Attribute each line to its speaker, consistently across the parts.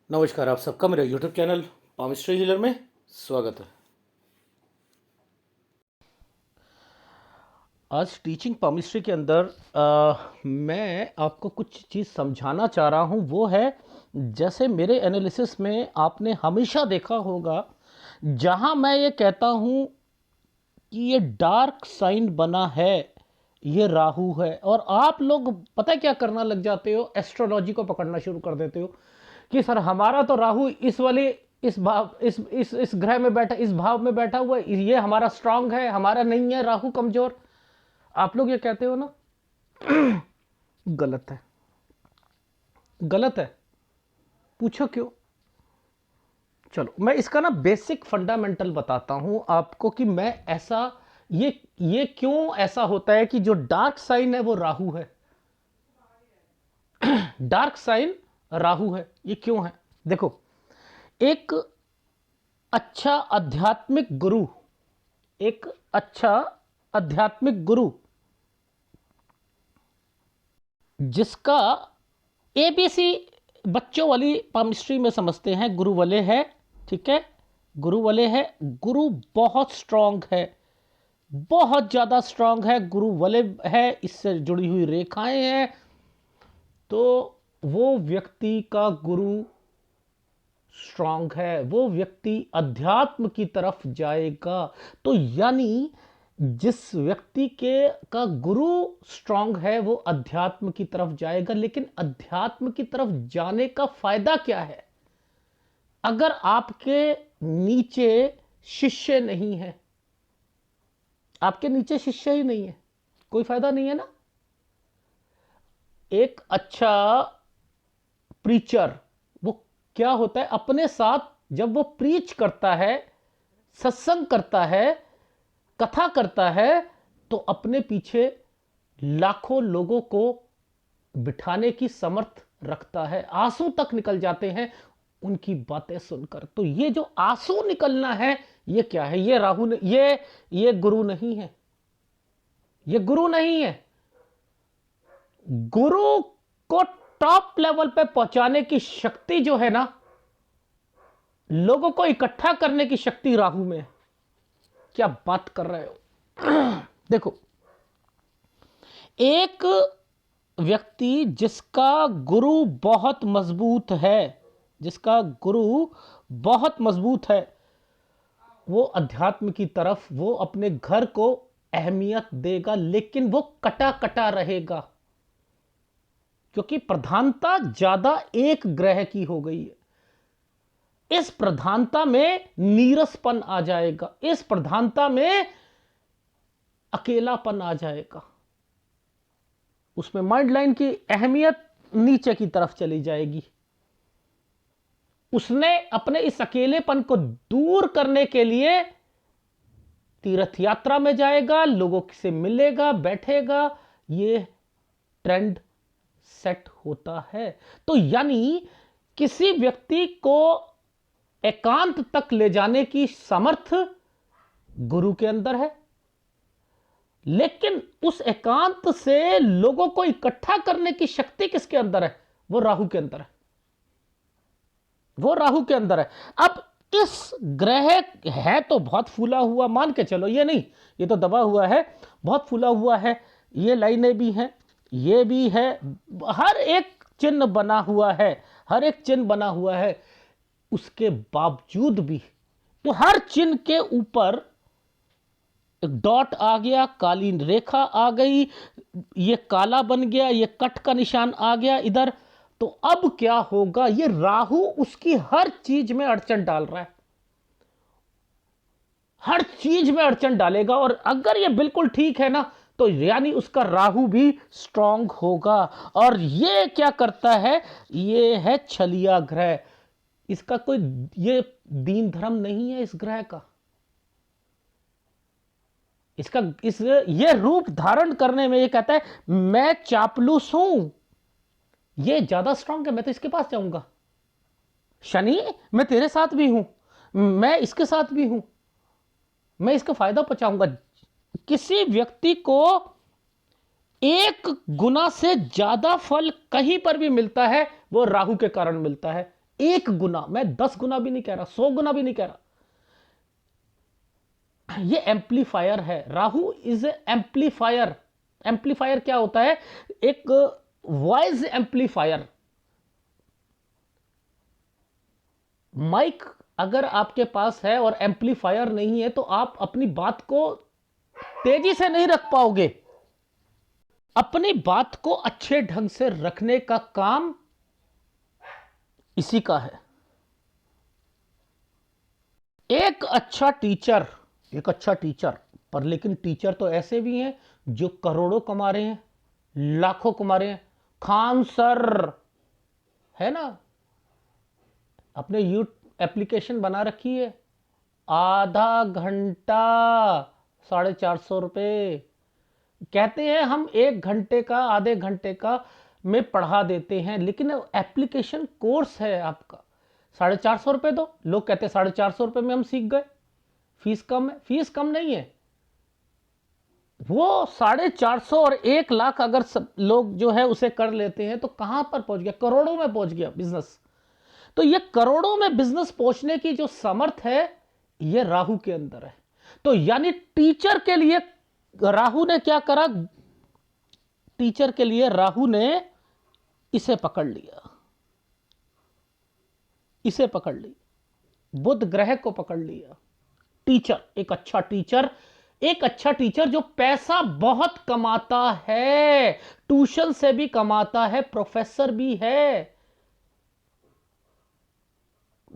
Speaker 1: नमस्कार, आप सबका मेरे यूट्यूब चैनल पामिस्ट्री हीलर में स्वागत है। आज टीचिंग पामिस्ट्री के अंदर मैं आपको कुछ चीज़ समझाना चाह रहा हूँ। वो है, जैसे मेरे एनालिसिस में आपने हमेशा देखा होगा, जहाँ मैं ये कहता हूँ कि ये डार्क साइन बना है, ये राहु है, और आप लोग पता है क्या करना लग जाते हो, एस्ट्रोलॉजी को पकड़ना शुरू कर देते हो कि सर हमारा तो राहु इस वाले इस भाव इस ग्रह में बैठा, इस भाव में बैठा हुआ है, ये हमारा स्ट्रांग है, हमारा नहीं है, राहु कमजोर। आप लोग ये कहते हो ना, गलत है। गलत है। पूछो क्यों। चलो मैं इसका ना बेसिक फंडामेंटल बताता हूं आपको कि मैं ऐसा ये क्यों ऐसा होता है कि जो डार्क साइन है वो राहु है। डार्क साइन राहु है, ये क्यों है? देखो, एक अच्छा आध्यात्मिक गुरु, एक अच्छा आध्यात्मिक गुरु जिसका एबीसी बच्चों वाली पामिस्ट्री में समझते हैं, गुरु वाले है, ठीक है, गुरु वाले है। गुरु बहुत स्ट्रांग है, बहुत ज्यादा स्ट्रांग है, गुरु वाले है, इससे जुड़ी हुई रेखाएं हैं, तो वो व्यक्ति का गुरु स्ट्रांग है, वो व्यक्ति अध्यात्म की तरफ जाएगा। तो यानी जिस व्यक्ति के का गुरु स्ट्रांग है वो अध्यात्म की तरफ जाएगा। लेकिन अध्यात्म की तरफ जाने का फायदा क्या है? अगर आपके नीचे शिष्य नहीं है, आपके नीचे शिष्य ही नहीं है, कोई फायदा नहीं है ना। एक अच्छा प्रीचर, वो क्या होता है, अपने साथ जब वो प्रीच करता है, सत्संग करता है, कथा करता है, तो अपने पीछे लाखों लोगों को बिठाने की समर्थ रखता है। आंसू तक निकल जाते हैं उनकी बातें सुनकर। तो ये जो आंसू निकलना है, ये क्या है? ये राहु ने, ये गुरु नहीं है, ये गुरु नहीं है। गुरु को टॉप लेवल पे पहुंचाने की शक्ति जो है ना, लोगों को इकट्ठा करने की शक्ति राहु में है। क्या बात कर रहे हो? देखो, एक व्यक्ति जिसका गुरु बहुत मजबूत है, जिसका गुरु बहुत मजबूत है, वो अध्यात्म की तरफ, वो अपने घर को अहमियत देगा, लेकिन वो कटा कटा रहेगा, क्योंकि प्रधानता ज्यादा एक ग्रह की हो गई है। इस प्रधानता में नीरसपन आ जाएगा, इस प्रधानता में अकेलापन आ जाएगा, उसमें माइंड लाइन की अहमियत नीचे की तरफ चली जाएगी। उसने अपने इस अकेलेपन को दूर करने के लिए तीर्थ यात्रा में जाएगा, लोगों से मिलेगा, बैठेगा, ये ट्रेंड सेट होता है। तो यानी किसी व्यक्ति को एकांत तक ले जाने की समर्थ गुरु के अंदर है, लेकिन उस एकांत से लोगों को इकट्ठा करने की शक्ति किसके अंदर है? वो राहु के अंदर है, वो राहु के अंदर है। अब इस ग्रह है तो बहुत फूला हुआ, मान के चलो, ये नहीं, ये तो दबा हुआ है, बहुत फूला हुआ है, ये लाइनें भी हैं, ये भी है, हर एक चिन्ह बना हुआ है, हर एक चिन्ह बना हुआ है। उसके बावजूद भी तो हर चिन्ह के ऊपर एक डॉट आ गया, काली रेखा आ गई, ये काला बन गया, ये कट का निशान आ गया इधर। तो अब क्या होगा? ये राहु उसकी हर चीज में अड़चन डाल रहा है, हर चीज में अड़चन डालेगा। और अगर ये बिल्कुल ठीक है ना, तो यानी उसका राहु भी स्ट्रांग होगा। और ये क्या करता है? ये है छलिया ग्रह, इसका कोई ये दीन धर्म नहीं है इस ग्रह का। इसका ये रूप धारण करने में ये कहता है मैं चापलूस हूं, ये ज्यादा स्ट्रांग है, मैं तो इसके पास जाऊंगा। शनि, मैं तेरे साथ भी हूं, मैं इसके साथ भी हूं, मैं इसका फायदा पहुंचाऊंगा। किसी व्यक्ति को एक गुना से ज्यादा फल कहीं पर भी मिलता है, वो राहु के कारण मिलता है। 1 गुना, मैं 10 गुना भी नहीं कह रहा, 100 गुना भी नहीं कह रहा। ये एम्पलीफायर है, राहु इज एम्पलीफायर। एम्पलीफायर क्या होता है? एक वॉइस एम्पलीफायर। माइक अगर आपके पास है और एम्पलीफायर नहीं है तो आप अपनी बात को तेजी से नहीं रख पाओगे। अपनी बात को अच्छे ढंग से रखने का काम इसी का है। एक अच्छा टीचर, एक अच्छा टीचर, पर लेकिन टीचर तो ऐसे भी हैं जो करोड़ों कमा रहे हैं, लाखों कमा रहे हैं। खान सर है ना, अपने यूट्यूब एप्लीकेशन बना रखी है, आधा घंटा 450 रुपये। कहते हैं हम 1 घंटे का, आधे घंटे का में पढ़ा देते हैं, लेकिन एप्लीकेशन कोर्स है आपका। 450 रुपये दो, लोग कहते हैं 450 रुपये में हम सीख गए, फीस कम है। फीस कम नहीं है, वो 450 और 1 लाख अगर सब लोग जो है उसे कर लेते हैं तो कहां पर पहुंच गया? करोड़ों में पहुंच गया बिजनेस। तो ये करोड़ों में बिजनेस पहुंचने की जो समर्थ है, ये राहु के अंदर है। तो यानी टीचर के लिए राहु ने क्या करा? टीचर के लिए राहु ने इसे पकड़ लिया, इसे पकड़ लिया, बुध ग्रह को पकड़ लिया। टीचर, एक अच्छा टीचर, एक अच्छा टीचर जो पैसा बहुत कमाता है, ट्यूशन से भी कमाता है, प्रोफेसर भी है,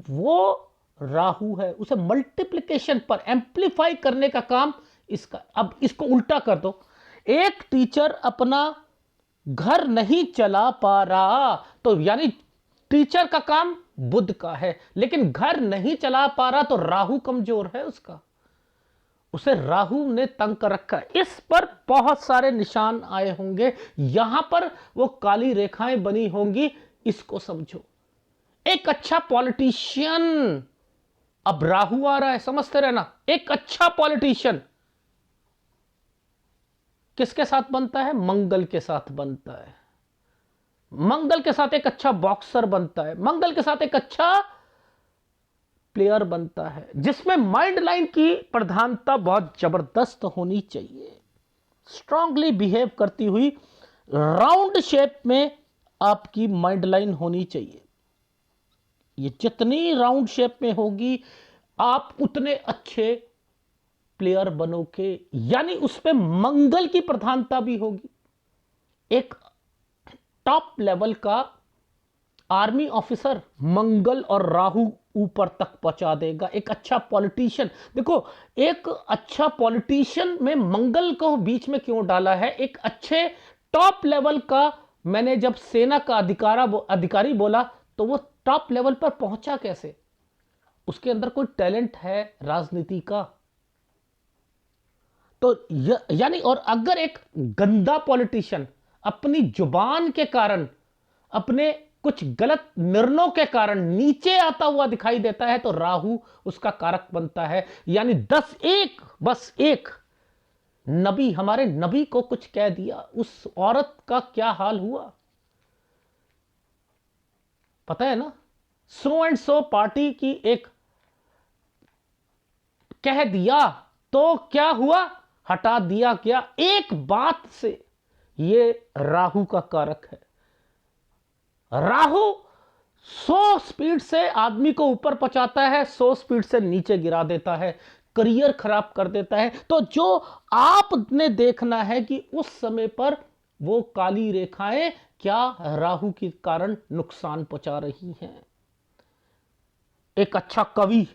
Speaker 1: वो राहु है। उसे मल्टीप्लिकेशन पर एम्पलीफाई करने का काम इसका। अब इसको उल्टा कर दो, एक टीचर अपना घर नहीं चला पा रहा, तो यानी टीचर का काम बुध का है, लेकिन घर नहीं चला पा रहा तो राहु कमजोर है उसका, उसे राहु ने तंग कर रखा है। इस पर बहुत सारे निशान आए होंगे, यहां पर वो काली रेखाएं बनी होंगी, इसको समझो। एक अच्छा पॉलिटिशियन, अब राहु आ रहा है, समझते रहना। एक अच्छा पॉलिटिशियन किसके साथ बनता है? मंगल के साथ बनता है। मंगल के साथ एक अच्छा बॉक्सर बनता है, मंगल के साथ एक अच्छा प्लेयर बनता है, जिसमें माइंड लाइन की प्रधानता बहुत जबरदस्त होनी चाहिए, स्ट्रांगली बिहेव करती हुई राउंड शेप में आपकी माइंड लाइन होनी चाहिए। ये जितनी राउंड शेप में होगी आप उतने अच्छे प्लेयर बनोगे, यानी उस पे मंगल की प्रधानता भी होगी। एक टॉप लेवल का आर्मी ऑफिसर मंगल और राहु ऊपर तक पहुंचा देगा। एक अच्छा पॉलिटिशियन, देखो एक अच्छा पॉलिटिशियन में मंगल को बीच में क्यों डाला है? एक अच्छे टॉप लेवल का, मैंने जब सेना का अधिकारी बोला तो वो टॉप लेवल पर पहुंचा कैसे? उसके अंदर कोई टैलेंट है राजनीति का। तो यानी, और अगर एक गंदा पॉलिटिशियन अपनी जुबान के कारण, अपने कुछ गलत निर्णयों के कारण नीचे आता हुआ दिखाई देता है तो राहु उसका कारक बनता है। यानी 10-1, बस एक नबी, हमारे नबी को कुछ कह दिया, उस औरत का क्या हाल हुआ पता है ना? सो एंड सो पार्टी की एक कह दिया तो क्या हुआ? हटा दिया क्या? एक बात से। ये राहु का कारक है। राहु 100 स्पीड से आदमी को ऊपर पहुंचाता है, 100 स्पीड से नीचे गिरा देता है, करियर खराब कर देता है। तो जो आपने देखना है कि उस समय पर वो काली रेखाएं क्या राहु के कारण नुकसान पहुंचा रही हैं। एक अच्छा कवि,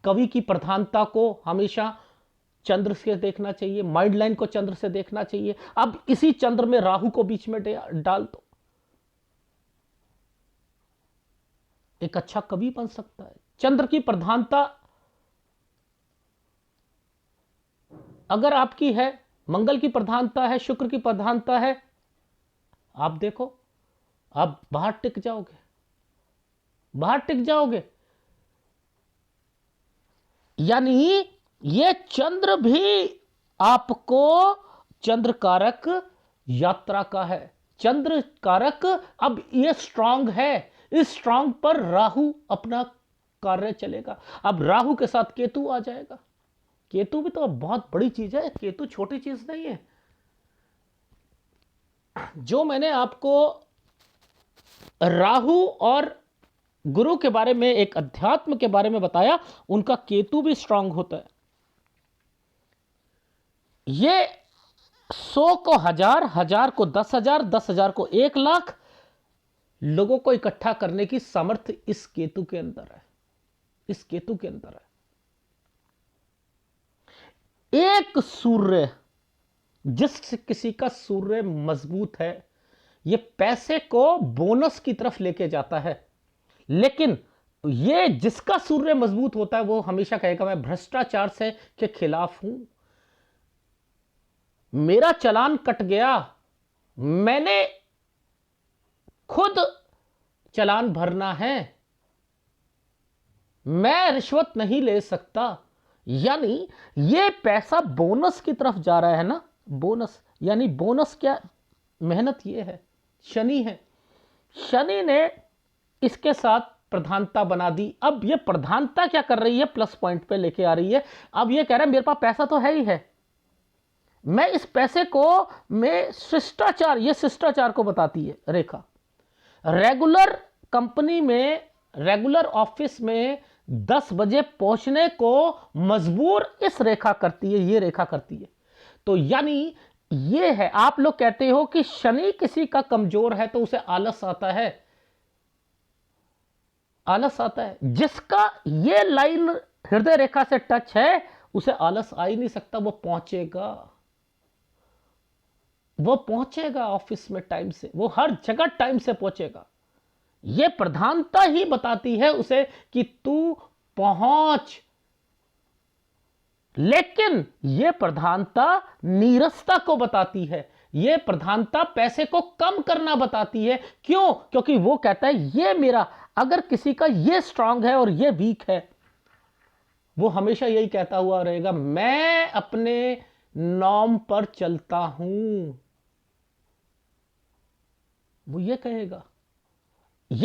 Speaker 1: कवि की प्रधानता को हमेशा चंद्र से देखना चाहिए, माइंड लाइन को चंद्र से देखना चाहिए। अब इसी चंद्र में राहु को बीच में डाल दो, एक अच्छा कवि बन सकता है। चंद्र की प्रधानता अगर आपकी है, मंगल की प्रधानता है, शुक्र की प्रधानता है, आप देखो आप बाहर टिक जाओगे, बाहर टिक जाओगे। यानी ये चंद्र भी आपको, चंद्र कारक यात्रा का है, चंद्र कारक अब ये स्ट्रांग है, इस स्ट्रांग पर राहु अपना कार्य चलेगा। अब राहु के साथ केतु आ जाएगा। केतु भी तो बहुत बड़ी चीज है, केतु छोटी चीज नहीं है। जो मैंने आपको राहु और गुरु के बारे में, एक अध्यात्म के बारे में बताया, उनका केतु भी स्ट्रांग होता है। ये 100 को 1000, 1000 को 10,000, 10,000 को 1,00,000 लोगों को इकट्ठा करने की सामर्थ्य इस केतु के अंदर है, इस केतु के अंदर है। एक सूर्य, जिस किसी का सूर्य मजबूत है, ये पैसे को बोनस की तरफ लेके जाता है। लेकिन ये जिसका सूर्य मजबूत होता है वो हमेशा कहेगा मैं भ्रष्टाचार से के खिलाफ हूं, मेरा चालान कट गया, मैंने खुद चालान भरना है, मैं रिश्वत नहीं ले सकता। यानी ये पैसा बोनस की तरफ जा रहा है ना। बोनस यानी बोनस क्या, मेहनत ये है, शनि है। शनि ने इसके साथ प्रधानता बना दी। अब ये प्रधानता क्या कर रही है, प्लस पॉइंट पे लेके आ रही है। अब ये कह रहा है मेरे पास पैसा तो है ही है, मैं इस पैसे को, मैं शिष्टाचार, ये शिष्टाचार को बताती है रेखा। रेगुलर कंपनी में, रेगुलर ऑफिस में 10 बजे पहुंचने को मजबूर इस रेखा करती है, ये रेखा करती है। तो यानी ये है, आप लोग कहते हो कि शनि किसी का कमजोर है तो उसे आलस आता है, आलस आता है। जिसका ये लाइन हृदय रेखा से टच है उसे आलस आ ही नहीं सकता, वो पहुंचेगा, वो पहुंचेगा ऑफिस में टाइम से, वो हर जगह टाइम से पहुंचेगा। ये प्रधानता ही बताती है उसे कि तू पहुंच। लेकिन यह प्रधानता नीरसता को बताती है, यह प्रधानता पैसे को कम करना बताती है। क्यों? क्योंकि वो कहता है ये मेरा, अगर किसी का ये स्ट्रांग है और ये वीक है, वो हमेशा यही कहता हुआ रहेगा मैं अपने नॉर्म पर चलता हूं। वो ये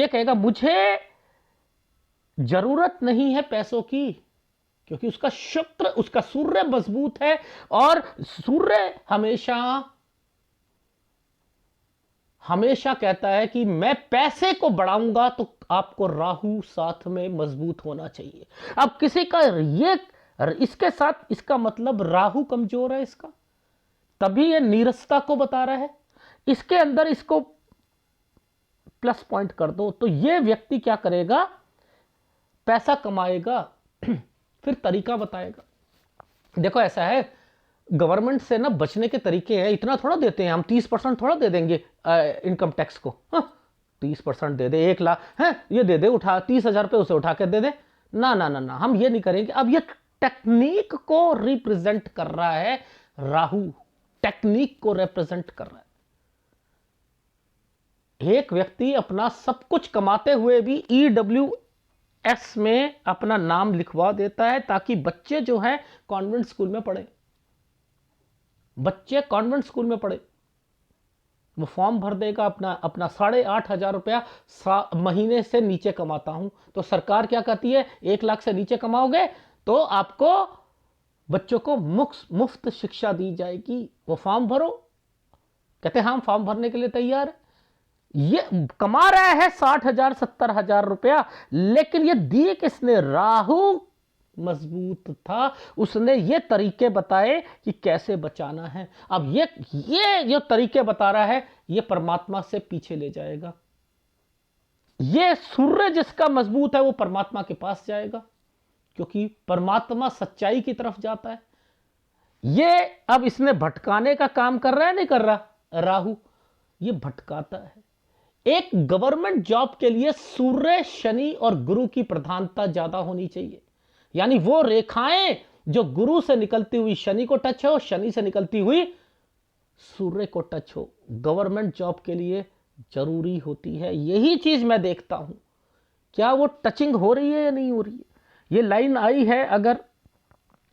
Speaker 1: कहेगा मुझे जरूरत नहीं है पैसों की, क्योंकि उसका शुक्र, उसका सूर्य मजबूत है। और सूर्य हमेशा हमेशा कहता है कि मैं पैसे को बढ़ाऊंगा, तो आपको राहु साथ में मजबूत होना चाहिए। अब किसी का ये, इसके साथ इसका मतलब राहु कमजोर है इसका, तभी ये नीरसता को बता रहा है। इसके अंदर इसको प्लस पॉइंट कर दो तो ये व्यक्ति क्या करेगा, पैसा कमाएगा, फिर तरीका बताएगा। देखो ऐसा है, गवर्नमेंट से ना बचने के तरीके हैं। इतना थोड़ा देते हैं हम, 30% थोड़ा दे देंगे इनकम टैक्स को। 30% दे दे, 1,00,000 है ये दे दे, उठा 30,000 रुपये उसे उठा के दे दे, ना ना ना ना, हम ये नहीं करेंगे। अब ये टेक्निक को रिप्रेजेंट कर रहा है राहु, टेक्निक को रिप्रेजेंट कर रहा है। एक व्यक्ति अपना सब कुछ कमाते हुए भी EWS में अपना नाम लिखवा देता है ताकि बच्चे जो हैं कॉन्वेंट स्कूल में पढ़े, बच्चे कॉन्वेंट स्कूल में पढ़े। वो फॉर्म भर देगा, अपना 8,500 रुपया महीने से नीचे कमाता हूं, तो सरकार क्या कहती है 1,00,000 से नीचे कमाओगे तो आपको बच्चों को मुफ्त शिक्षा दी जाएगी। वो फॉर्म भरो, कहते हैं हम फॉर्म भरने के लिए तैयार है। ये कमा रहा है 60,000 70,000 रुपया, लेकिन ये दिए किसने, राहु मजबूत था, उसने ये तरीके बताए कि कैसे बचाना है। अब ये जो तरीके बता रहा है ये परमात्मा से पीछे ले जाएगा। ये सूर्य जिसका मजबूत है वो परमात्मा के पास जाएगा, क्योंकि परमात्मा सच्चाई की तरफ जाता है। ये अब इसने भटकाने का काम कर रहा है, नहीं कर रहा राहु, ये भटकाता है। एक गवर्नमेंट जॉब के लिए सूर्य, शनि और गुरु की प्रधानता ज्यादा होनी चाहिए। यानी वो रेखाएं जो गुरु से निकलती हुई शनि को टच हो, शनि से निकलती हुई सूर्य को टच हो, गवर्नमेंट जॉब के लिए जरूरी होती है। यही चीज मैं देखता हूं, क्या वो टचिंग हो रही है या नहीं हो रही है। ये लाइन आई है, अगर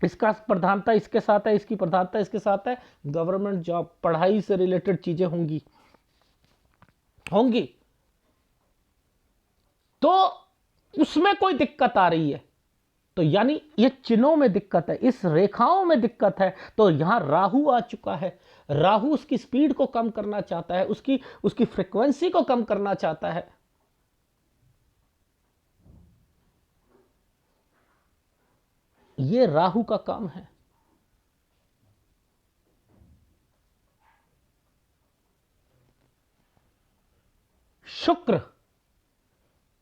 Speaker 1: इसका प्रधानता इसके साथ है, इसकी प्रधानता इसके साथ है, गवर्नमेंट जॉब, पढ़ाई से रिलेटेड चीजें होंगी। तो उसमें कोई दिक्कत आ रही है, तो यानी ये चिन्हों में दिक्कत है, इस रेखाओं में दिक्कत है, तो यहां राहु आ चुका है। राहु उसकी स्पीड को कम करना चाहता है, उसकी उसकी फ्रीक्वेंसी को कम करना चाहता है। ये राहु का काम है। शुक्र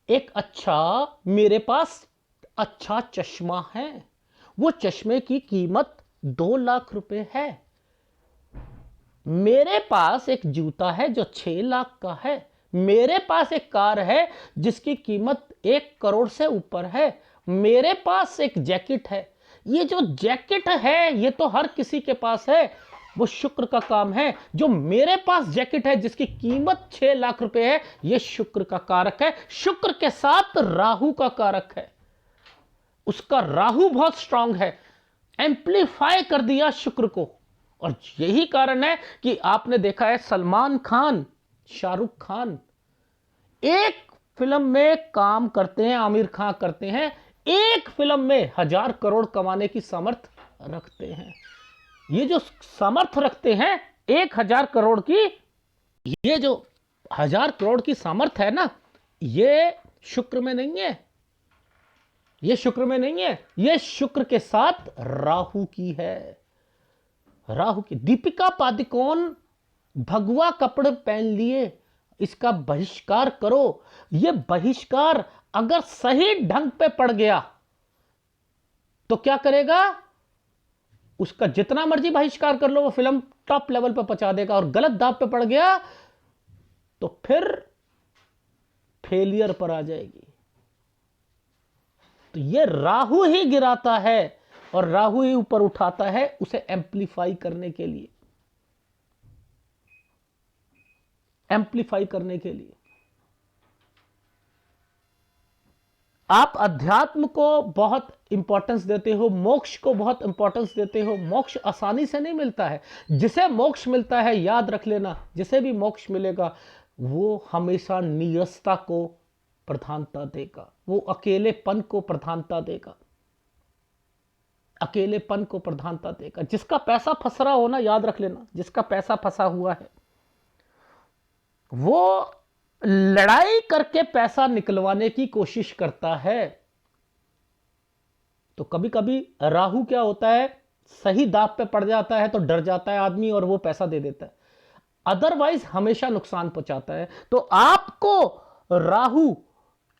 Speaker 1: एक अच्छा, मेरे पास अच्छा चश्मा है, वो चश्मे की कीमत 2 लाख रुपए है। मेरे पास एक जूता है जो 6 लाख का है। मेरे पास एक कार है जिसकी कीमत 1 करोड़ से ऊपर है। मेरे पास एक जैकेट है। ये जो जैकेट है ये तो हर किसी के पास है, वो शुक्र का काम है। जो मेरे पास जैकेट है जिसकी कीमत 6 लाख रुपए है, ये शुक्र का कारक है। शुक्र के साथ राहु का कारक है, उसका राहु बहुत स्ट्रांग है, एम्प्लीफाई कर दिया शुक्र को। और यही कारण है कि आपने देखा है सलमान खान, शाहरुख खान एक फिल्म में काम करते हैं, आमिर खान करते हैं, एक फिल्म में 1,000 करोड़ कमाने की सामर्थ रखते हैं। ये जो सामर्थ रखते हैं 1,000 करोड़ की, ये जो 1,000 करोड़ की सामर्थ है ना, ये शुक्र में नहीं है, ये शुक्र में नहीं है, ये शुक्र के साथ राहु की है। राहु की। दीपिका पादुकोण भगवा कपड़े पहन लिए, इसका बहिष्कार करो। यह बहिष्कार अगर सही ढंग पे पड़ गया तो क्या करेगा, उसका जितना मर्जी बहिष्कार कर लो, वो फिल्म टॉप लेवल पे पहुंचा देगा। और गलत दाव पे पड़ गया तो फिर फेलियर पर आ जाएगी। तो ये राहु ही गिराता है और राहु ही ऊपर उठाता है, उसे एम्प्लीफाई करने के लिए, एम्प्लीफाई करने के लिए। आप अध्यात्म को बहुत इंपॉर्टेंस देते हो, मोक्ष को बहुत इंपॉर्टेंस देते हो। मोक्ष आसानी से नहीं मिलता है। जिसे मोक्ष मिलता है, याद रख लेना, जिसे भी मोक्ष मिलेगा वो हमेशा नीरसता को प्रधानता देगा, वो अकेलेपन को प्रधानता देगा, अकेलेपन को प्रधानता देगा। जिसका पैसा फंस रहा हो ना, याद रख लेना, जिसका पैसा फंसा हुआ है वो लड़ाई करके पैसा निकलवाने की कोशिश करता है। तो कभी कभी राहु क्या होता है, सही दाव पे पड़ जाता है तो डर जाता है आदमी और वो पैसा दे देता है, अदरवाइज हमेशा नुकसान पहुंचाता है। तो आपको राहु,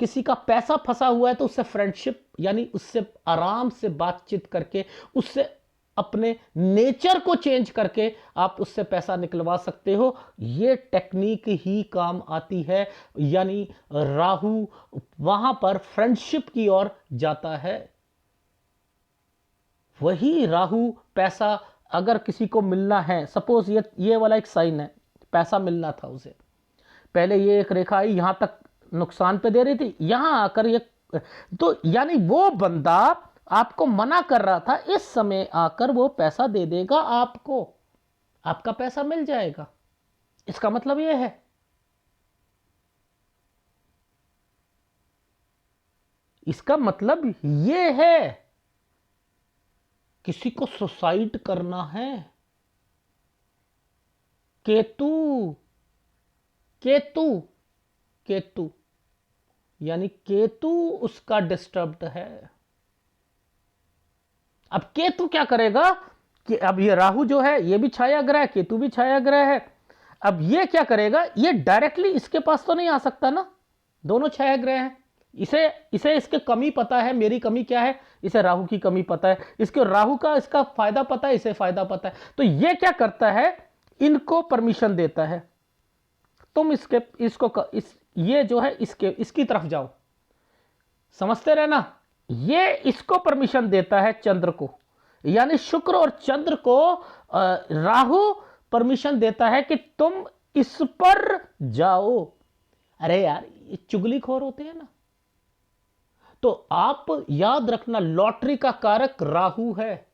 Speaker 1: किसी का पैसा फंसा हुआ है तो उससे फ्रेंडशिप, यानी उससे आराम से बातचीत करके, उससे अपने नेचर को चेंज करके आप उससे पैसा निकलवा सकते हो। यह टेक्निक ही काम आती है, यानी राहु वहां पर फ्रेंडशिप की ओर जाता है। वही राहु पैसा अगर किसी को मिलना है, सपोज ये वाला एक साइन है, पैसा मिलना था उसे, पहले ये एक रेखा आई यहां तक नुकसान पे दे रही थी, यहां आकर ये, तो यानी वो बंदा आपको मना कर रहा था, इस समय आकर वो पैसा दे देगा आपको, आपका पैसा मिल जाएगा। इसका मतलब ये है, इसका मतलब ये है, किसी को सुसाइड करना है, केतु, केतु, केतु, यानी केतु उसका डिस्टर्ब्ड है। अब केतु क्या करेगा कि अब ये राहु जो है ये भी छाया ग्रह है, केतु भी छाया ग्रह है। अब ये क्या करेगा, ये डायरेक्टली इसके पास तो नहीं आ सकता ना, दोनों छाया ग्रह हैं। इसे इसे इसके कमी पता है, मेरी कमी क्या है, इसे राहु की कमी पता है, इसके राहु का इसका फायदा पता है, इसे फायदा पता है। तो ये क्या करता है, इनको परमिशन देता है, तुम इसके इसको ये जो है इसकी तरफ जाओ, समझते रहना। ये इसको परमिशन देता है, चंद्र को, यानी शुक्र और चंद्र को राहु परमिशन देता है कि तुम इस पर जाओ। अरे यार, ये चुगलीखोर होते हैं ना, तो आप याद रखना, लॉटरी का कारक राहु है,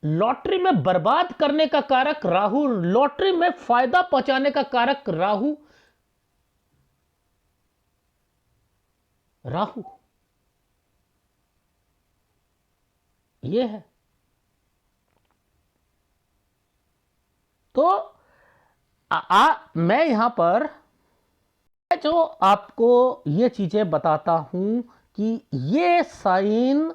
Speaker 1: लॉटरी में बर्बाद करने का कारक राहु, लॉटरी में फायदा पहुंचाने का कारक राहु। राहु ये है। तो मैं यहां पर जो आपको ये चीजें बताता हूं कि ये साइन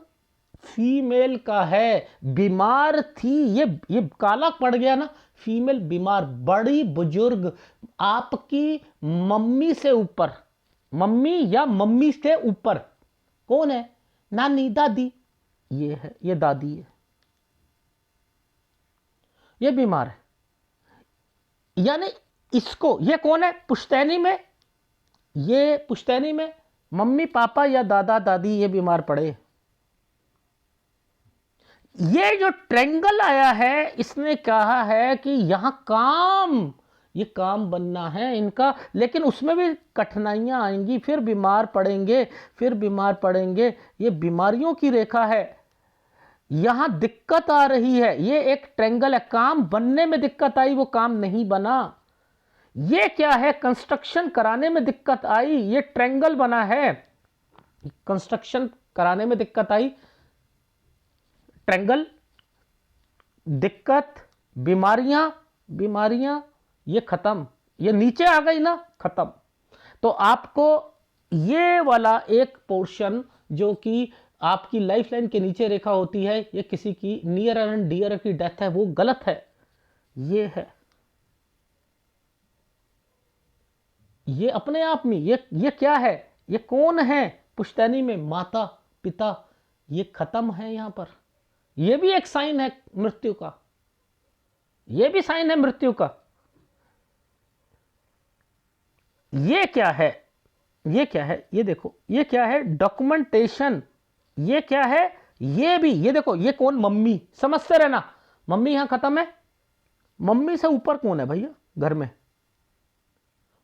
Speaker 1: फीमेल का है, बीमार थी, ये काला पड़ गया ना, फीमेल बीमार, बड़ी बुजुर्ग, आपकी मम्मी से ऊपर, मम्मी या मम्मी से ऊपर कौन है? नानी, दादी, ये है, ये दादी है, ये बीमार है। यानी इसको, ये कौन है? पुश्तैनी में, ये पुश्तैनी में मम्मी पापा या दादा दादी ये बीमार पड़े। ये जो ट्रेंगल आया है, इसने कहा है कि यहां काम, ये काम बनना है इनका, लेकिन उसमें भी कठिनाइयां आएंगी, फिर बीमार पड़ेंगे, फिर बीमार पड़ेंगे। ये बीमारियों की रेखा है, यहां दिक्कत आ रही है। ये एक ट्रेंगल है, काम बनने में दिक्कत आई, वो काम नहीं बना। ये क्या है? कंस्ट्रक्शन कराने में दिक्कत आई, ये ट्रेंगल बना है, कंस्ट्रक्शन कराने में दिक्कत आई, ट्रेंगल, दिक्कत, बीमारियां, बीमारियां, ये खत्म, ये नीचे आ गई ना, खत्म। तो आपको ये वाला एक पोर्शन जो कि आपकी लाइफ लाइन के नीचे रेखा होती है, ये किसी की नियर एंड डियर की डेथ है, वो गलत है। ये है, ये अपने आप में, ये क्या है? ये कौन है? पुश्तैनी में माता पिता, ये खत्म है यहां पर। ये भी एक साइन है मृत्यु का, ये भी साइन है मृत्यु का। ये क्या है? ये क्या है? ये देखो, ये क्या है? डॉक्यूमेंटेशन। ये क्या है? ये भी, ये देखो, ये कौन? मम्मी, समझते रहना, मम्मी यहां खत्म है। मम्मी से ऊपर कौन है भैया घर में?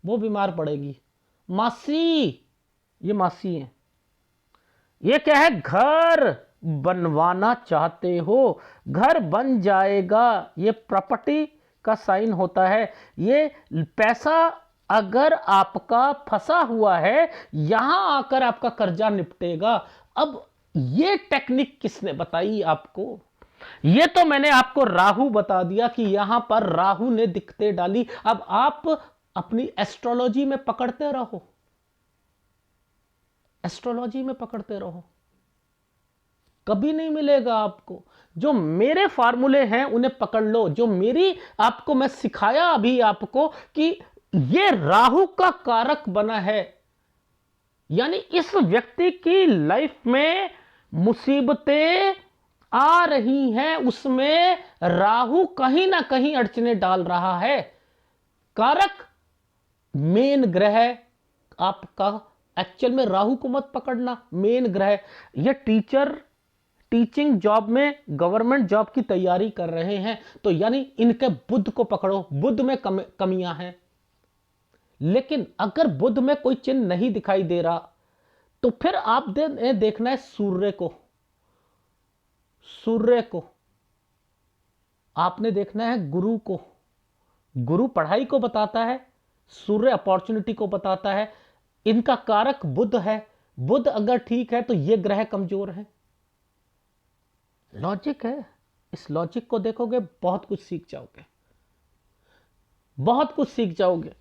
Speaker 1: वो बीमार पड़ेगी, मासी, ये मासी है। ये क्या है? घर बनवाना चाहते हो, घर बन जाएगा, ये प्रॉपर्टी का साइन होता है। ये पैसा अगर आपका फंसा हुआ है, यहां आकर आपका कर्जा निपटेगा। अब ये टेक्निक किसने बताई आपको? ये तो मैंने आपको राहु बता दिया कि यहां पर राहु ने दिक्कतें डाली। अब आप अपनी एस्ट्रोलॉजी में पकड़ते रहो, एस्ट्रोलॉजी में पकड़ते रहो, कभी नहीं मिलेगा आपको। जो मेरे फार्मूले हैं उन्हें पकड़ लो, जो मेरी आपको मैं सिखाया अभी आपको कि ये राहु का कारक बना है, यानी इस व्यक्ति की लाइफ में मुसीबतें आ रही हैं, उसमें राहु कहीं ना कहीं अड़चने डाल रहा है। कारक मेन ग्रह आपका, एक्चुअल में राहु को मत पकड़ना, मेन ग्रह। ये टीचर टीचिंग जॉब में, गवर्नमेंट जॉब की तैयारी कर रहे हैं, तो यानी इनके बुध को पकड़ो, बुध में कमियां हैं। लेकिन अगर बुध में कोई चिन्ह नहीं दिखाई दे रहा, तो फिर आप देखना है सूर्य को, सूर्य को आपने देखना है, गुरु को, गुरु पढ़ाई को बताता है, सूर्य अपॉर्चुनिटी को बताता है। इनका कारक बुध है, बुध अगर ठीक है तो ये ग्रह कमजोर है। लॉजिक है, इस लॉजिक को देखोगे बहुत कुछ सीख जाओगे, बहुत कुछ सीख जाओगे।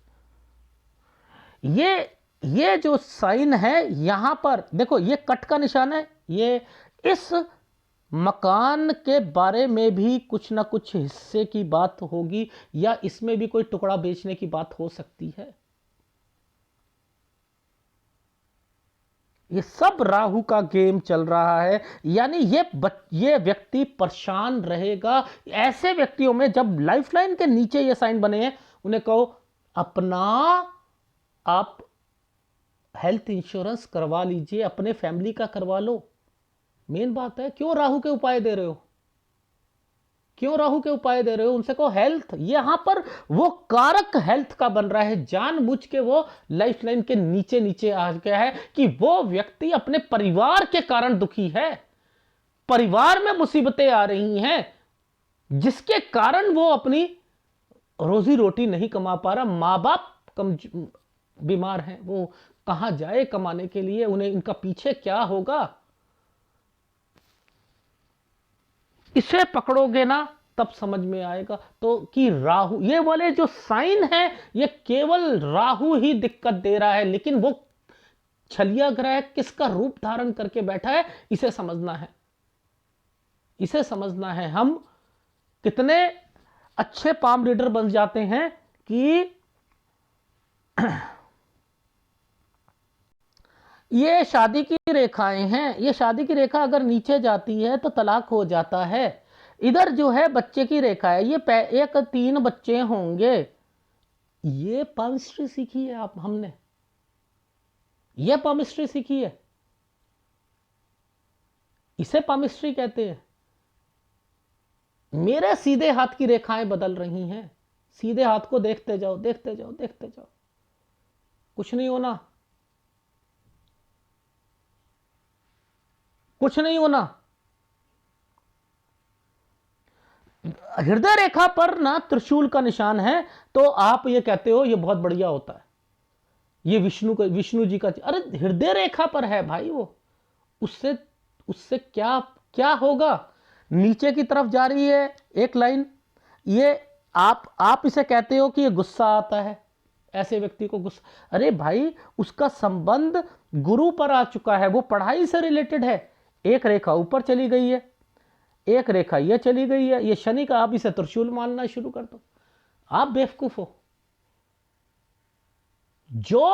Speaker 1: ये जो साइन है यहां पर देखो, ये कट का निशान है, ये इस मकान के बारे में भी कुछ ना कुछ हिस्से की बात होगी, या इसमें भी कोई टुकड़ा बेचने की बात हो सकती है। ये सब राहु का गेम चल रहा है, यानी ये व्यक्ति परेशान रहेगा। ऐसे व्यक्तियों में जब लाइफलाइन के नीचे ये साइन बने हैं, उन्हें कहो अपना आप हेल्थ इंश्योरेंस करवा लीजिए, अपने फैमिली का करवा लो। मेन बात है, क्यों राहु के उपाय दे रहे हो? क्यों राहु के उपाय दे रहे हो? उनसे कहो हेल्थ। यहां पर वो कारक हेल्थ का बन रहा है, जानबूझ के वो लाइफलाइन के नीचे नीचे आ गया है कि वो व्यक्ति अपने परिवार के कारण दुखी है, परिवार में मुसीबतें आ रही हैं, जिसके कारण वो अपनी रोजी रोटी नहीं कमा पा रहा। मां बाप बीमार हैं, वो कहाँ जाए कमाने के लिए, उन्हें इनका पीछे क्या होगा। इसे पकड़ोगे ना तब समझ में आएगा। तो कि राहु, ये वाले जो साइन है ये केवल राहु ही दिक्कत दे रहा है, लेकिन वो छलिया ग्रह किसका रूप धारण करके बैठा है, इसे समझना है। इसे समझना है। हम कितने अच्छे पाम रीडर बन जाते हैं कि ये शादी की रेखाएं हैं, ये शादी की रेखा अगर नीचे जाती है तो तलाक हो जाता है। इधर जो है बच्चे की रेखा है, ये एक 3 बच्चे होंगे। ये पामिस्ट्री सीखी है आप, हमने ये पामिस्ट्री सीखी है, इसे पामिस्ट्री कहते हैं। मेरे सीधे हाथ की रेखाएं बदल रही हैं, सीधे हाथ को देखते जाओ, देखते जाओ, देखते जाओ, कुछ नहीं होना, कुछ नहीं होना। हृदय रेखा पर ना त्रिशूल का निशान है, तो आप ये कहते हो ये बहुत बढ़िया होता है, ये विष्णु जी का। अरे हृदय रेखा पर है भाई, वो उससे उससे क्या क्या होगा। नीचे की तरफ जा रही है एक लाइन, ये आप इसे कहते हो कि ये गुस्सा आता है, ऐसे व्यक्ति को गुस्सा। अरे भाई उसका संबंध गुरु पर आ चुका है, वो पढ़ाई से रिलेटेड है। एक रेखा ऊपर चली गई है, एक रेखा ये चली गई है, ये शनि का। आप इसे त्रिशूल मानना शुरू कर दो, आप बेवकूफ हो। जो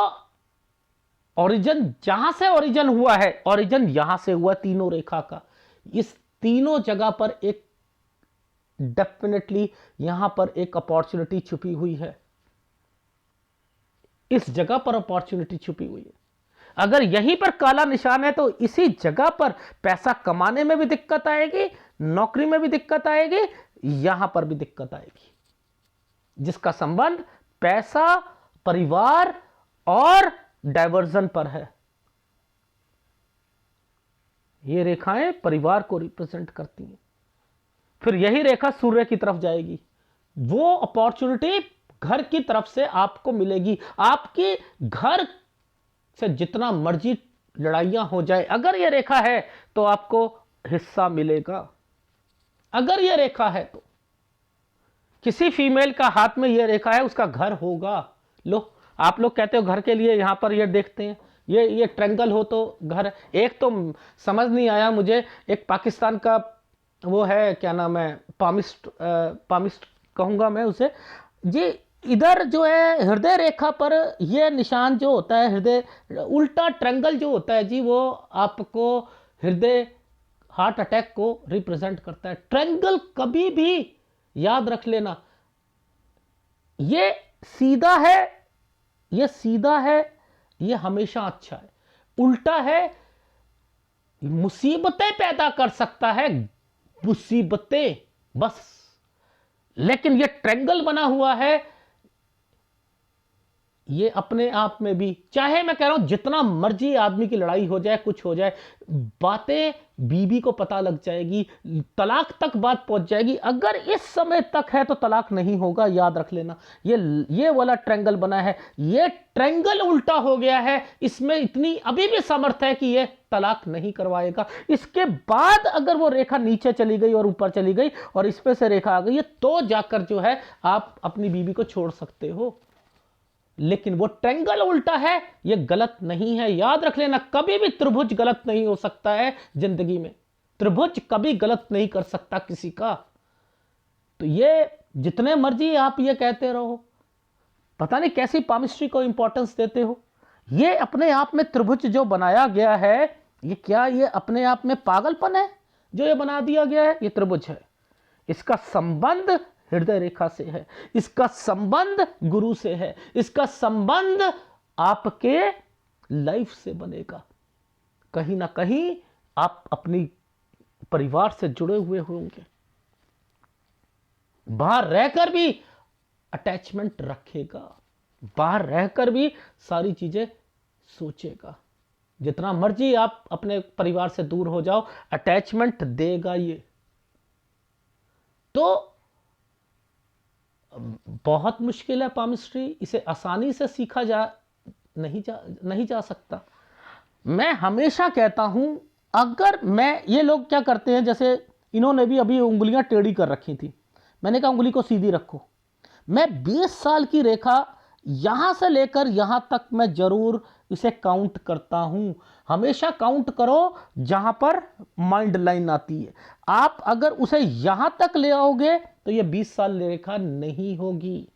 Speaker 1: ओरिजिन, जहां से ओरिजिन हुआ है, ओरिजिन यहां से हुआ तीनों रेखा का। इस तीनों जगह पर एक डेफिनेटली यहां पर एक अपॉर्चुनिटी छुपी हुई है, इस जगह पर अपॉर्चुनिटी छुपी हुई है। अगर यहीं पर काला निशान है तो इसी जगह पर पैसा कमाने में भी दिक्कत आएगी, नौकरी में भी दिक्कत आएगी, यहां पर भी दिक्कत आएगी। जिसका संबंध पैसा, परिवार और डायवर्जन पर है। ये रेखाएं परिवार को रिप्रेजेंट करती हैं। फिर यही रेखा सूर्य की तरफ जाएगी, वो अपॉर्चुनिटी घर की तरफ से आपको मिलेगी। आपकी घर से जितना मर्जी लड़ाइयां हो जाए, अगर यह रेखा है तो आपको हिस्सा मिलेगा। अगर यह रेखा है तो किसी फीमेल का हाथ में यह रेखा है, उसका घर होगा। लो, आप लोग कहते हो घर के लिए, यहां पर यह देखते हैं, ये ट्रायंगल हो तो घर। एक तो समझ नहीं आया मुझे, एक पाकिस्तान का वो है, क्या नाम है, पामिस्ट कहूंगा मैं उसे जी। इधर जो है हृदय रेखा पर यह निशान जो होता है, हृदय उल्टा ट्रायंगल जो होता है जी, वो आपको हृदय, हार्ट अटैक को रिप्रेजेंट करता है। ट्रायंगल कभी भी याद रख लेना, ये सीधा है, ये सीधा है, ये हमेशा अच्छा है। उल्टा है मुसीबतें पैदा कर सकता है, मुसीबतें बस। लेकिन ये ट्रायंगल बना हुआ है, ये अपने आप में भी, चाहे मैं कह रहा हूं जितना मर्जी आदमी की लड़ाई हो जाए, कुछ हो जाए, बातें बीबी को पता लग जाएगी, तलाक तक बात पहुंच जाएगी। अगर इस समय तक है तो तलाक नहीं होगा, याद रख लेना। ये वाला ट्रायंगल बना है, ये ट्रायंगल उल्टा हो गया है, इसमें इतनी अभी भी सामर्थ्य है कि ये तलाक नहीं करवाएगा। इसके बाद अगर वो रेखा नीचे चली गई और ऊपर चली गई और इसमें से रेखा आ गई है, तो जाकर जो है आप अपनी बीबी को छोड़ सकते हो। लेकिन वो ट्रायंगल उल्टा है, ये गलत नहीं है, याद रख लेना। कभी भी त्रिभुज गलत नहीं हो सकता है जिंदगी में, त्रिभुज कभी गलत नहीं कर सकता किसी का। तो ये जितने मर्जी आप ये कहते रहो, पता नहीं कैसी पामिस्ट्री को इंपॉर्टेंस देते हो। ये अपने आप में त्रिभुज जो बनाया गया है, ये क्या, ये अपने आप में पागलपन है जो ये बना दिया गया है? ये त्रिभुज है, इसका संबंध हृदय रेखा से है, इसका संबंध गुरु से है, इसका संबंध आपके लाइफ से बनेगा। कहीं ना कहीं आप अपनी परिवार से जुड़े हुए होंगे, बाहर रहकर भी अटैचमेंट रखेगा, बाहर रहकर भी सारी चीजें सोचेगा। जितना मर्जी आप अपने परिवार से दूर हो जाओ, अटैचमेंट देगा ये। तो बहुत मुश्किल है पामिस्ट्री, इसे आसानी से सीखा जा नहीं जा सकता। मैं हमेशा कहता हूं, अगर मैं, ये लोग क्या करते हैं, जैसे इन्होंने भी अभी उंगलियां टेढ़ी कर रखी थी, मैंने कहा उंगली को सीधी रखो। मैं 20 साल की रेखा यहां से लेकर यहां तक मैं जरूर इसे काउंट करता हूं। हमेशा काउंट करो जहां पर माइंड लाइन आती है। आप अगर उसे यहां तक ले आओगे तो यह 20 साल रेखा नहीं होगी।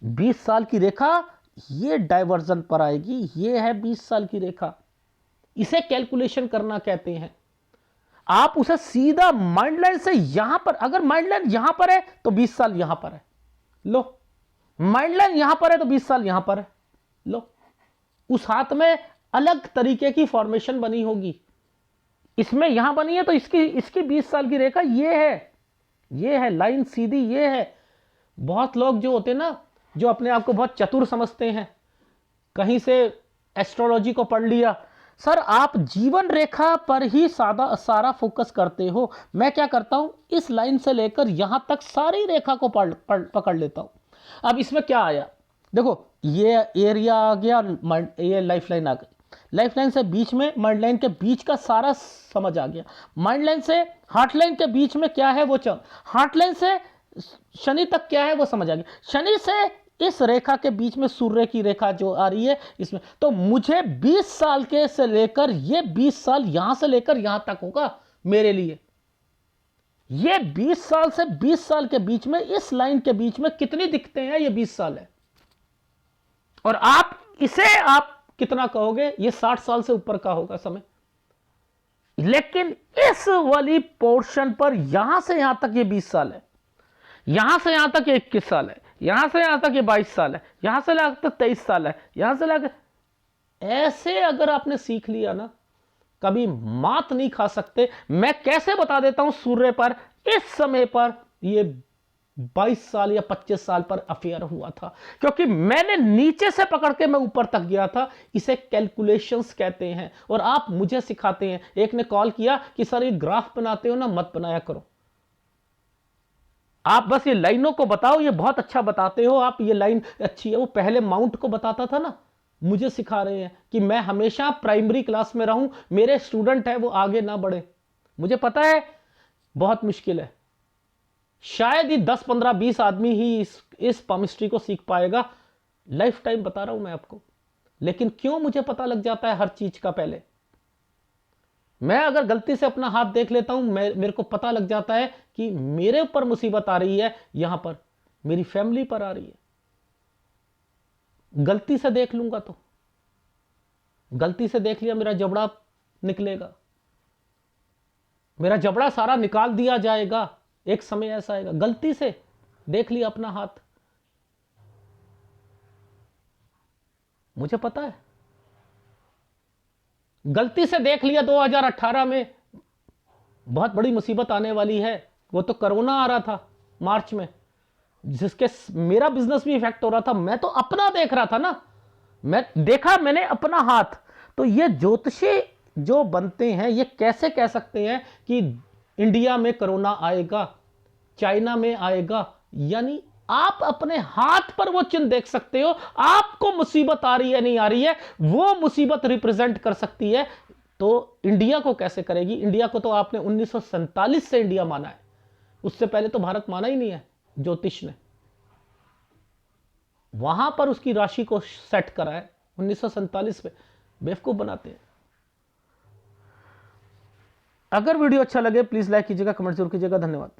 Speaker 1: 20 साल की रेखा ये डाइवर्जन पर आएगी। ये है 20 साल की रेखा, इसे कैलकुलेशन करना कहते हैं। आप उसे सीधा माइंड लाइन से यहां पर, अगर माइंड लाइन यहां पर है तो 20 साल यहां पर है, लो। माइंड लाइन यहां पर है तो 20 साल यहां पर है, लो। उस हाथ में अलग तरीके की फॉर्मेशन बनी होगी, इसमें यहां बनी है तो इसकी 20 साल की रेखा ये है लाइन सीधी, ये है। बहुत लोग जो होते हैं ना, जो अपने आप को बहुत चतुर समझते हैं, कहीं से एस्ट्रोलॉजी को पढ़ लिया, सर आप जीवन रेखा पर ही सारा फोकस करते हो। मैं क्या करता हूं, इस लाइन से लेकर यहां तक सारी रेखा को पकड़ लेता हूं। अब इसमें क्या आया, देखो ये एरिया आ गया, ये लाइफ लाइन आ गई, लाइफ लाइन से बीच में माइंड लाइन के बीच का सारा समझ आ गया। माइंड लाइन से हार्ट लाइन के बीच में क्या है वो हार्ट लाइन से शनि तक क्या है वो समझ आ गया। शनि से इस रेखा के बीच में सूर्य की रेखा जो आ रही है इसमें, तो मुझे 20 साल के से लेकर ये 20 साल यहां से लेकर यहां तक होगा मेरे लिए। ये 20 साल से 20 साल के बीच में, इस लाइन के बीच में कितनी दिखते हैं, ये 20 साल है। और आप कितना कहोगे, ये 60 साल से ऊपर का होगा समय। लेकिन इस वाली पोर्शन पर यहां से यहां तक ये 20 साल है, यहां से यहां तक ये 21 साल है, यहां से यहां तक ये 22 साल है, यहां से लाकर 23 साल है, यहां से लाकर, ऐसे अगर आपने सीख लिया ना, कभी मात नहीं खा सकते। मैं कैसे बता देता हूं, सूर्य पर इस समय पर ये 22 साल या 25 साल पर अफेयर हुआ था, क्योंकि मैंने नीचे से पकड़ के मैं ऊपर तक गया था। इसे कैलकुलेशंस कहते हैं, और आप मुझे सिखाते हैं। एक ने कॉल किया कि सर ये ग्राफ बनाते हो ना, मत बनाया करो, आप बस ये लाइनों को बताओ, ये बहुत अच्छा बताते हो आप, ये लाइन अच्छी है। वो पहले माउंट को बताता था ना, मुझे सिखा रहे हैं कि मैं हमेशा प्राइमरी क्लास में रहूं, मेरे स्टूडेंट है वो आगे ना बढ़े। मुझे पता है बहुत मुश्किल है, शायद ही 10 15 20 आदमी ही इस पामिस्ट्री को सीख पाएगा। लाइफ टाइम बता रहा हूं मैं आपको, लेकिन क्यों मुझे पता लग जाता है हर चीज का पहले। मैं अगर गलती से अपना हाथ देख लेता हूं, मेरे को पता लग जाता है कि मेरे ऊपर मुसीबत आ रही है, यहां पर मेरी फैमिली पर आ रही है। गलती से देख लूंगा तो, गलती से देख लिया, मेरा जबड़ा निकलेगा, मेरा जबड़ा सारा निकाल दिया जाएगा। एक समय ऐसा आएगा, गलती से देख लिया अपना हाथ, मुझे पता है। गलती से देख लिया 2018 में बहुत बड़ी मुसीबत आने वाली है, वो तो कोरोना आ रहा था मार्च में, जिसके मेरा बिजनेस भी इफेक्ट हो रहा था। मैं तो अपना देख रहा था ना, मैंने अपना हाथ। तो ये ज्योतिषी जो बनते हैं, ये कैसे कह सकते हैं कि इंडिया में कोरोना आएगा, चाइना में आएगा? यानी आप अपने हाथ पर वो चिन्ह देख सकते हो। आपको मुसीबत आ रही है नहीं आ रही है, वो मुसीबत रिप्रेजेंट कर सकती है। तो इंडिया को कैसे करेगी? इंडिया को तो आपने 1947 से इंडिया माना है, उससे पहले तो भारत माना ही नहीं है ज्योतिष ने। वहां पर उसकी राशि को सेट करा है 1947 में। बेवकूफ बनाते हैं। अगर वीडियो अच्छा लगे प्लीज लाइक कीजिएगा, कमेंट जरूर कीजिएगा। धन्यवाद।